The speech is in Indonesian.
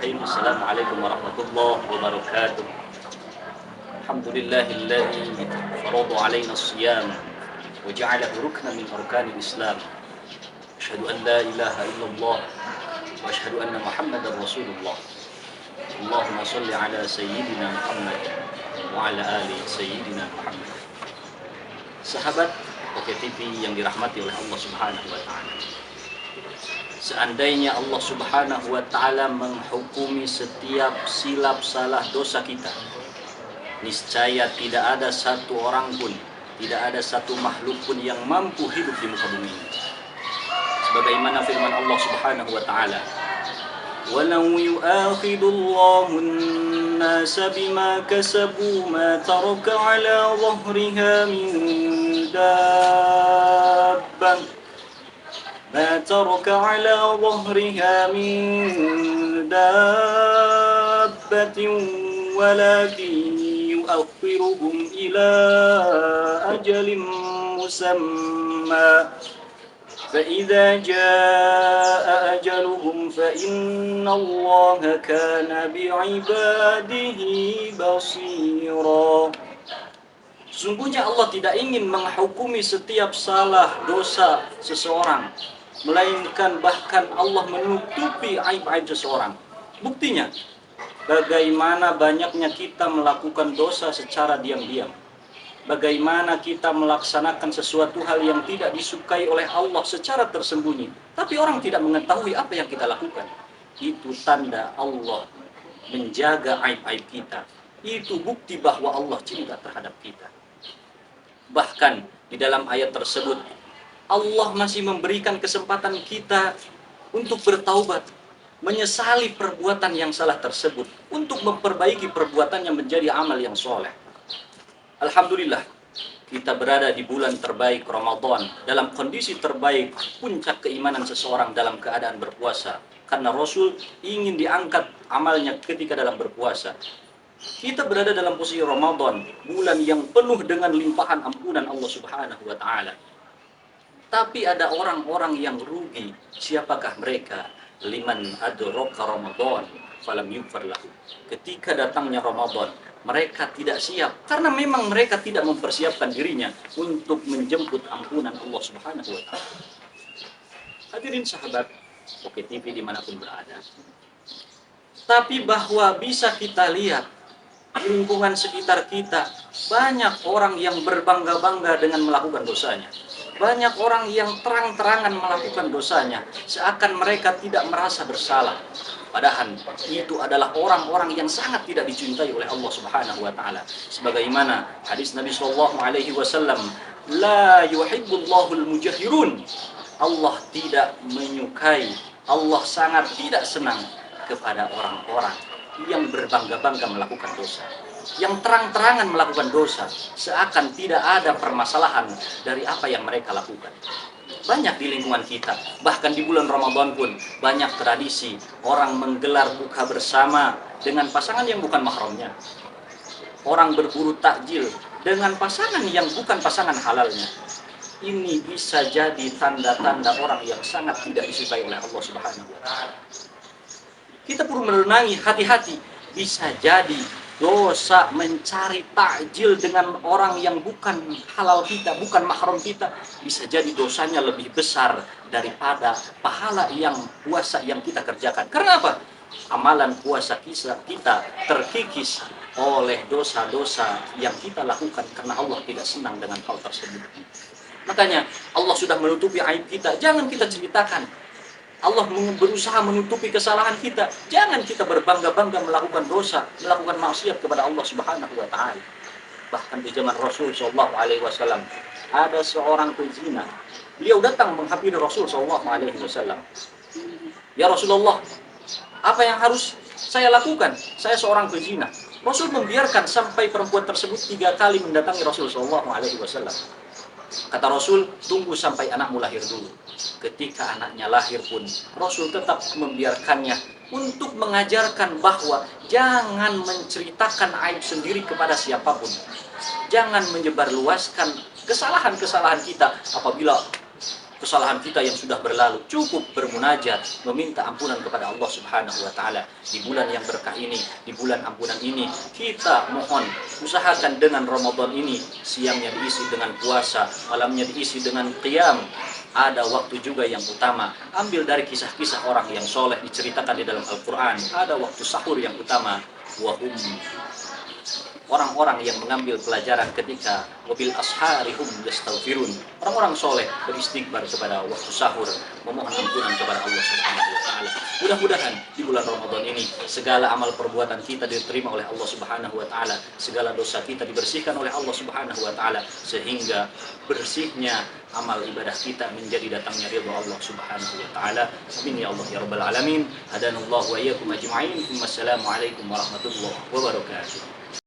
Bismillahirrahmanirrahim. Assalamualaikum warahmatullahi wabarakatuh. Alhamdulillahilladzi farada alaina as-siyam wa ja'alahu ruknan min arkanil Islam. Asyhadu an la ilaha illallah wa asyhadu anna Muhammadar Rasulullah. Allahumma shalli ala sayyidina Muhammad wa ala ali sayyidina Muhammad. Sahabat Pocket TV yang dirahmati oleh Allah Subhanahu wa taala. Seandainya Allah Subhanahu wa taala menghukumi setiap silap salah dosa kita, niscaya tidak ada satu orang pun, tidak ada satu makhluk pun yang mampu hidup di muka bumi ini. Sebagaimana firman Allah Subhanahu wa taala, "Walau yu'akhidullahu an-nasa bima kasabu ma taraka 'ala dhahriha min dabbah ما ترك على ظهرها من دابة ولكن يؤخرهم إلى أجل مسمى فإذا جاء أجلهم فإن الله كان بعباده بصيرا." Sungguhnya Allah tidak ingin menghukumi setiap salah dosa seseorang, melainkan bahkan Allah menutupi aib-aib seseorang. Buktinya, bagaimana banyaknya kita melakukan dosa secara diam-diam. Bagaimana kita melaksanakan sesuatu hal yang tidak disukai oleh Allah secara tersembunyi. Tapi orang tidak mengetahui apa yang kita lakukan. Itu tanda Allah menjaga aib-aib kita. Itu bukti bahwa Allah cinta terhadap kita. Bahkan di dalam ayat tersebut Allah masih memberikan kesempatan kita untuk bertaubat, menyesali perbuatan yang salah tersebut, untuk memperbaiki perbuatannya menjadi amal yang soleh. Alhamdulillah, kita berada di bulan terbaik Ramadan, dalam kondisi terbaik puncak keimanan seseorang dalam keadaan berpuasa, karena Rasul ingin diangkat amalnya ketika dalam berpuasa. Kita berada dalam posisi Ramadan, bulan yang penuh dengan limpahan ampunan Allah Subhanahu wa taala. Tapi ada orang-orang yang rugi. Siapakah mereka? Liman adraka Ramadan falam yughfar lahu. Ketika datangnya Ramadan, mereka tidak siap karena memang mereka tidak mempersiapkan dirinya untuk menjemput ampunan Allah Subhanahu wa taala. Hadirin sahabat Pocket TV dimanapun berada. Tapi bahwa bisa kita lihat di lingkungan sekitar kita, banyak orang yang berbangga-bangga dengan melakukan dosanya. Banyak orang yang terang-terangan melakukan dosanya, seakan mereka tidak merasa bersalah. Padahal itu adalah orang-orang yang sangat tidak dicintai oleh Allah Subhanahu wa taala. Sebagaimana hadis Nabi sallallahu alaihi wasallam, "La yuhibbullahul mujahirun." Allah tidak menyukai, Allah sangat tidak senang kepada orang-orang yang berbangga-bangga melakukan dosa, yang terang-terangan melakukan dosa, seakan tidak ada permasalahan dari apa yang mereka lakukan. Banyak di lingkungan kita, bahkan di bulan Ramadan pun banyak tradisi orang menggelar buka bersama dengan pasangan yang bukan mahramnya. Orang berburu takjil dengan pasangan yang bukan pasangan halalnya. Ini bisa jadi tanda-tanda orang yang sangat tidak disukai oleh Allah Subhanahu wa taala. Kita perlu merenangi, hati-hati, bisa jadi dosa mencari takjil dengan orang yang bukan halal kita, bukan mahram kita, bisa jadi dosanya lebih besar daripada pahala yang puasa yang kita kerjakan. Karena apa? Amalan puasa kita terkikis oleh dosa-dosa yang kita lakukan karena Allah tidak senang dengan hal tersebut. Makanya Allah sudah menutupi aib kita, jangan kita ceritakan. Allah berusaha menutupi kesalahan kita. Jangan kita berbangga-bangga melakukan dosa, melakukan maksiat kepada Allah Subhanahu wa taala. Bahkan di zaman Rasul sallallahu alaihi wasallam ada seorang pezina. Beliau datang menghampiri Rasul sallallahu alaihi wasallam. "Ya Rasulullah, apa yang harus saya lakukan? Saya seorang pezina." Rasul membiarkan sampai perempuan tersebut 3 kali mendatangi Rasul sallallahu alaihi wasallam. Kata Rasul, "Tunggu sampai anakmu lahir dulu." Ketika anaknya lahir pun, Rasul tetap membiarkannya untuk mengajarkan bahwa jangan menceritakan aib sendiri kepada siapapun. Jangan menyebarluaskan kesalahan-kesalahan kita apabila kesalahan kita yang sudah berlalu. Cukup bermunajat, meminta ampunan kepada Allah Subhanahu wa taala. Di bulan yang berkah ini, di bulan ampunan ini, kita mohon usahakan dengan Ramadan ini siangnya diisi dengan puasa, malamnya diisi dengan qiyam. Ada waktu juga yang utama. Ambil dari kisah-kisah orang yang soleh diceritakan di dalam Al-Quran. Ada waktu sahur yang utama. Wahum, orang-orang yang mengambil pelajaran ketika wabil asharihum yastaghfirun. Orang-orang soleh beristighfar kepada waktu sahur, memohon ampunan kepada Allah Subhanahu wa taala. Mudah-mudahan di bulan Ramadan ini segala amal perbuatan kita diterima oleh Allah Subhanahu wa taala, segala dosa kita dibersihkan oleh Allah Subhanahu wa taala, sehingga bersihnya amal ibadah kita menjadi datangnya ridha Allah Subhanahu wa taala. Amin ya Allah ya rabbal alamin. Hadanallahu wa iyyakum ajma'in. Wassalamu alaikum warahmatullahi wabarakatuh.